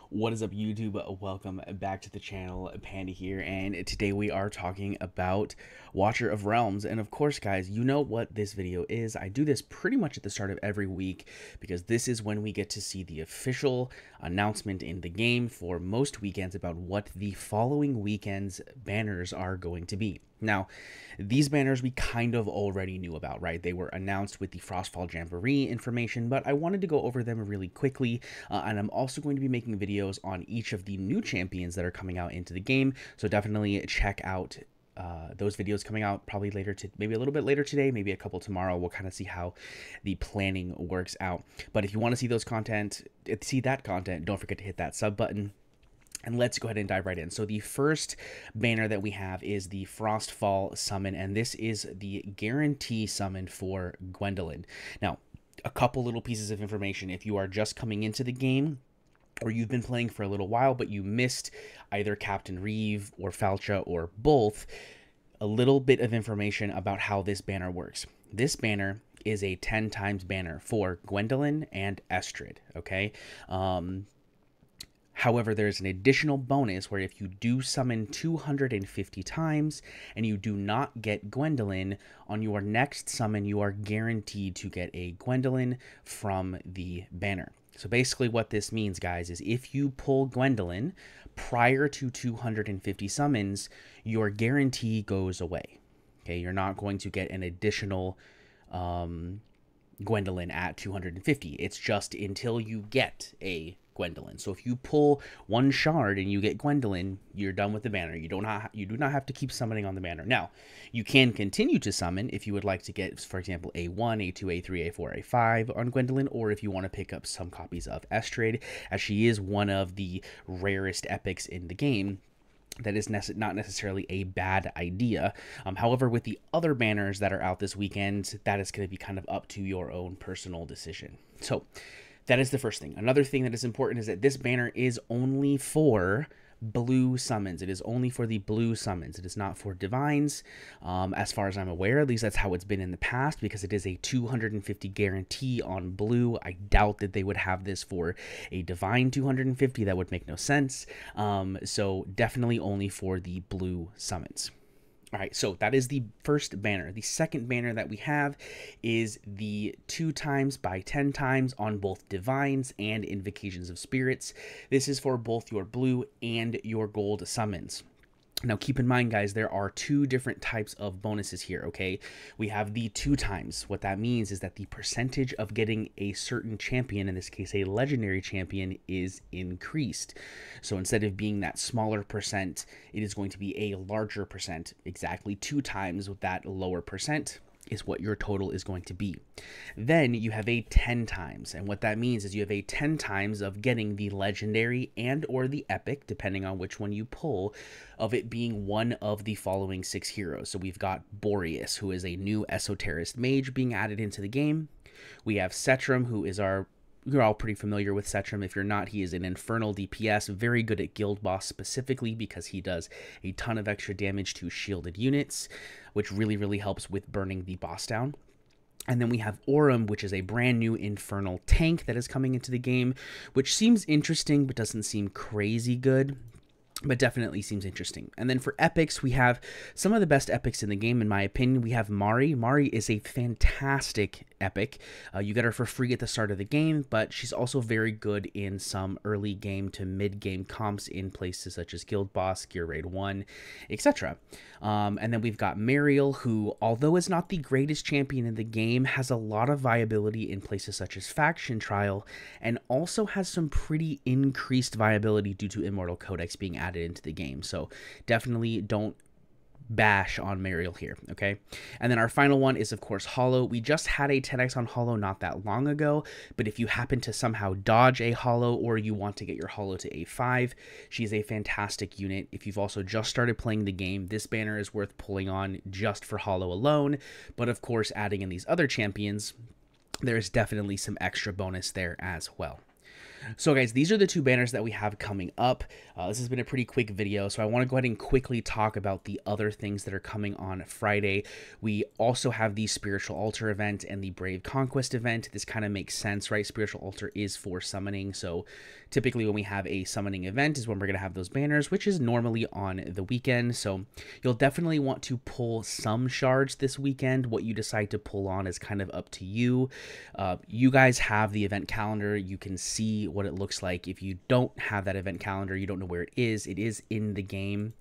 What is up, YouTube? Welcome back to the channel. Panda here, and today we are talking about Watcher of Realms. And of course, guys, you know what this video is. I do this pretty much at the start of every week because this is when we get to see the official announcement in the game for most weekends about what the following weekend's banners are going to be. Now, these banners we kind of already knew about, right? They were announced with the Frostfall Jamboree information, but I wanted to go over them really quickly, and I'm also going to be making videos on each of the new champions that are coming out into the game, so definitely check out those videos coming out probably later, maybe a little bit later today, maybe a couple tomorrow. We'll kind of see how the planning works out. But if you want to see that content, don't forget to hit that sub button. And let's go ahead and dive right in. So the first banner that we have is the Frostfall summon, and this is the guarantee summon for Gwendolyn. Now, a couple little pieces of information. If you are just coming into the game, or you've been playing for a little while, but you missed either Captain Reeve or Falcha or both, a little bit of information about how this banner works. This banner is a 10 times banner for Gwendolyn and Estrid, okay? However, there's an additional bonus where if you do summon 250 times and you do not get Gwendolyn, on your next summon, you are guaranteed to get a Gwendolyn from the banner. So basically what this means, guys, is if you pull Gwendolyn prior to 250 summons, your guarantee goes away. Okay, you're not going to get an additional Gwendolyn at 250. It's just until you get a Gwendolyn. So if you pull one shard and you get Gwendolyn, you're done with the banner. You do not have to keep summoning on the banner. Now, you can continue to summon if you would like to get, for example, A1, A2, A3, A4, A5 on Gwendolyn, or if you want to pick up some copies of Estrid, as she is one of the rarest epics in the game. That is not necessarily a bad idea. However, with the other banners that are out this weekend, that is going to be kind of up to your own personal decision. So that is the first thing. Another thing that is important is that this banner is only for blue summons. It is only for the blue summons. It is not for divines, as far as I'm aware. At least that's how it's been in the past, because it is a 250 guarantee on blue. I doubt that they would have this for a divine 250. That would make no sense. So definitely only for the blue summons. All right, so that is the first banner. The second banner that we have is the 2 times by 10 times on both Divines and Invocations of Spirits. This is for both your blue and your gold summons. Now, keep in mind, guys, there are 2 different types of bonuses here, okay? We have the 2 times. What that means is that the percentage of getting a certain champion, in this case a legendary champion, is increased. So instead of being that smaller percent, it is going to be a larger percent. Exactly 2 times with that lower percent is what your total is going to be. Then you have a 10 times, and what that means is you have a 10 times of getting the legendary and or the epic, depending on which one you pull, of it being one of the following 6 heroes. So we've got Boreas, who is a new esoterist mage being added into the game. We have Setram, who is you're all pretty familiar with Setram. If you're not, he is an infernal DPS, very good at guild boss specifically because he does a ton of extra damage to shielded units, which really helps with burning the boss down. And then we have Aurum, which is a brand new infernal tank that is coming into the game, which seems interesting but doesn't seem crazy good, but definitely seems interesting. And then for epics, we have some of the best epics in the game, in my opinion. We have Mari. Mari is a fantastic epic. You get her for free at the start of the game, but she's also very good in some early game to mid game comps in places such as Guild Boss, Gear Raid 1, etc. And then we've got Mariel, who, although is not the greatest champion in the game, has a lot of viability in places such as Faction Trial, and also has some pretty increased viability due to Immortal Codex being added into the game. So definitely don't bash on Mariel here, okay? And then our final one is, of course, Hollow. We just had a 10x on Hollow not that long ago, but if you happen to somehow dodge a Hollow or you want to get your Hollow to A5, she's a fantastic unit. If you've also just started playing the game, this banner is worth pulling on just for Hollow alone, but of course, adding in these other champions, there is definitely some extra bonus there as well. So guys, these are the two banners that we have coming up. This has been a pretty quick video, so I want to go ahead and quickly talk about the other things that are coming on Friday. We also have the Spiritual Altar event and the Brave Conquest event. This kind of makes sense, right? Spiritual Altar is for summoning, so typically when we have a summoning event is when we're going to have those banners, which is normally on the weekend. So you'll definitely want to pull some shards this weekend. What you decide to pull on is kind of up to you. You guys have the event calendar. You can see what it looks like. If you don't have that event calendar, you don't know where it is in the game.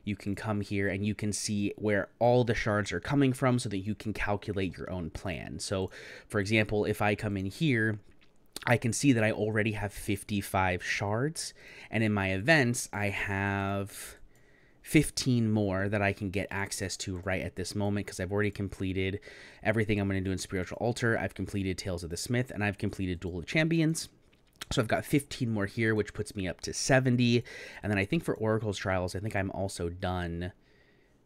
You can come here and you can see where all the shards are coming from so that you can calculate your own plan. So for example, if I come in here, I can see that I already have 55 shards, and in my events I have 15 more that I can get access to right at this moment because I've already completed everything I'm going to do in Spiritual Altar. I've completed Tales of the Smith, and I've completed Duel of Champions. So I've got 15 more here, which puts me up to 70. And then I think for Oracle's Trials, I think I'm also done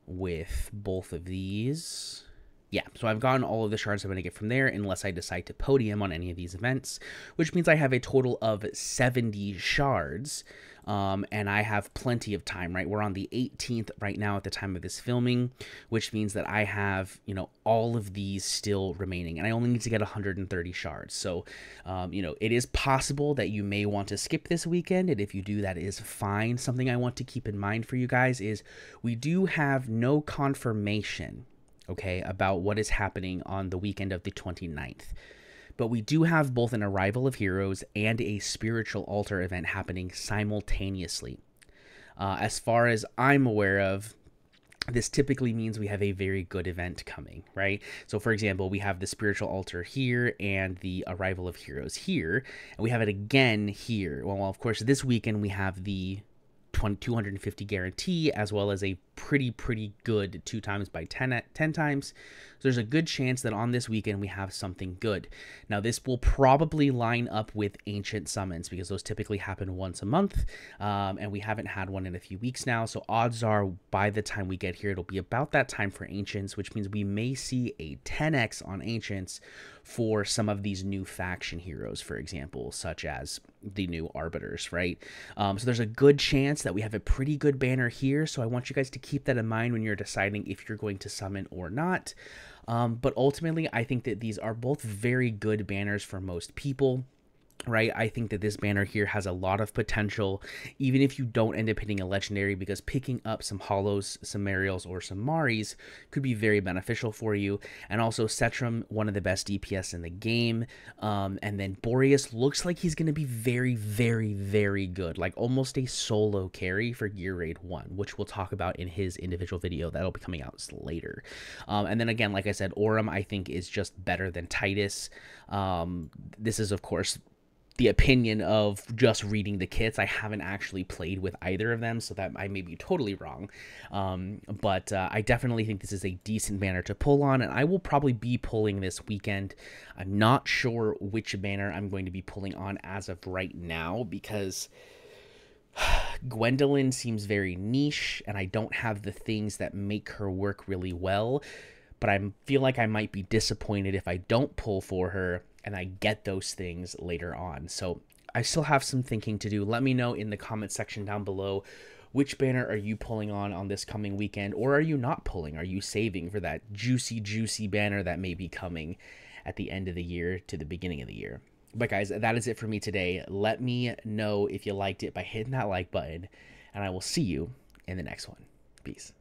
with both of these. Yeah, so I've gotten all of the shards I'm going to get from there unless I decide to podium on any of these events, which means I have a total of 70 shards, and I have plenty of time, right? We're on the 18th right now at the time of this filming, which means that I have, you know, all of these still remaining, and I only need to get 130 shards. So, you know, it is possible that you may want to skip this weekend, and if you do, that is fine. Something I want to keep in mind for you guys is we do have no confirmation, okay, about what is happening on the weekend of the 29th. But we do have both an Arrival of Heroes and a Spiritual Altar event happening simultaneously. As far as I'm aware of, this typically means we have a very good event coming, right? So for example, we have the Spiritual Altar here and the Arrival of Heroes here, and we have it again here. Well, of course, this weekend we have the 250 guarantee, as well as a pretty good 2 times by 10 times. So there's a good chance that on this weekend we have something good. Now this will probably line up with Ancient Summons because those typically happen once a month, and we haven't had one in a few weeks now. So odds are by the time we get here, it'll be about that time for Ancients, which means we may see a 10x on Ancients for some of these new faction heroes, for example, such as the new Arbiters, right? So there's a good chance that we have a pretty good banner here. So I want you guys to keep that in mind when you're deciding if you're going to summon or not. But ultimately, I think that these are both very good banners for most people, right? I think that this banner here has a lot of potential, even if you don't end up hitting a legendary, because picking up some Hollows, some Mariels, or some Maris could be very beneficial for you. And also Setram, one of the best DPS in the game. And then Boreas looks like he's going to be very good, like almost a solo carry for Gear Raid 1, which we'll talk about in his individual video that'll be coming out later. And then again, like I said, Aurum I think is just better than Titus. This is of course the opinion of just reading the kits. I haven't actually played with either of them, so that I may be totally wrong. But I definitely think this is a decent banner to pull on, and I will probably be pulling this weekend. I'm not sure which banner I'm going to be pulling on as of right now, because Gwendolyn seems very niche, and I don't have the things that make her work really well. But I feel like I might be disappointed if I don't pull for her and I get those things later on. So I still have some thinking to do. Let me know in the comment section down below, which banner are you pulling on this coming weekend, or are you not pulling? Are you saving for that juicy banner that may be coming at the end of the year to the beginning of the year? But guys, that is it for me today. Let me know if you liked it by hitting that like button, and I will see you in the next one. Peace.